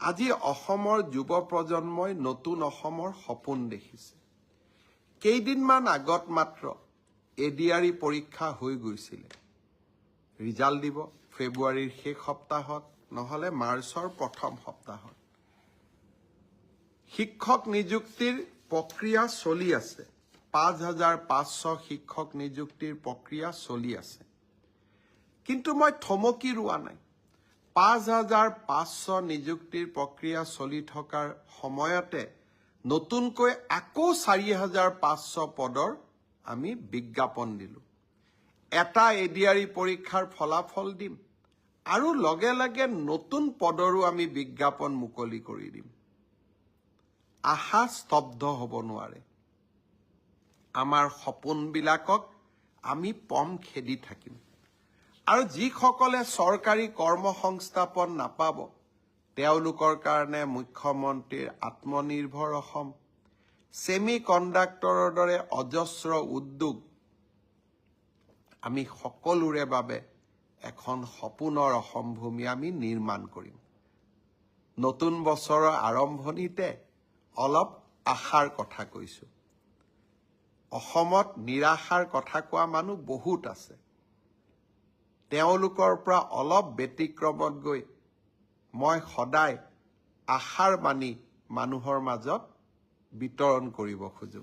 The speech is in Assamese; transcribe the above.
আজি অসমৰ যুৱ প্ৰজন্মই নতুন অসমৰ সপোন দেখিছে। কেইদিনমান আগত মাত্ৰ এডিআৰই পৰীক্ষা হৈ গৈছিলে। ৰিজাল্ট দিব ফেব্ৰুৱাৰীৰ শেষ সপ্তাহত নহলে মাৰ্চৰ প্ৰথম সপ্তাহত। শিক্ষক নিযুক্তিৰ প্ৰক্ৰিয়া চলি আছে। ৫,৫০০ শিক্ষক নিযুক্তিৰ প্ৰক্ৰিয়া চলি আছে। কিন্তু মই থমকি ৰোৱা নাই। ৫,৫০০ নিযুক্তিৰ প্ৰক্ৰিয়া চলি থকাৰ সময়তে নতুনকৈ আকৌ ৪,৫০০ পদৰ আমি বিজ্ঞাপন দিলোঁ। এটা এডিআৰই পৰীক্ষাৰ ফলাফল দিম আৰু লগে লগে নতুন পদৰো আমি বিজ্ঞাপন মুকলি কৰি দিম। আশা স্তব্ধ হ'ব নোৱাৰে। আমাৰ সপোনবিলাকক আমি পম খেদি থাকিম। আৰু যিসকলে চৰকাৰী কৰ্মসংস্থাপন নাপাব তেওঁলোকৰ কাৰণে মুখ্যমন্ত্ৰীৰ আত্মনিৰ্ভৰ অসম, ছেমি কণ্ডাক্টৰৰ দৰে অজস্ৰ উদ্যোগ আমি সকলোৰে বাবে এখন সপোনৰ অসম ভূমি আমি নিৰ্মাণ কৰিম। নতুন বছৰৰ আৰম্ভণিতে অলপ আশাৰ কথা কৈছোঁ। অসমত নিৰাশাৰ কথা কোৱা মানুহ বহুত আছে। তেওঁলোকৰ পৰা অলপ ব্যতিক্ৰমত গৈ মই সদায় আশাৰ বাণী মানুহৰ মাজত বিতৰণ কৰিব খোজো।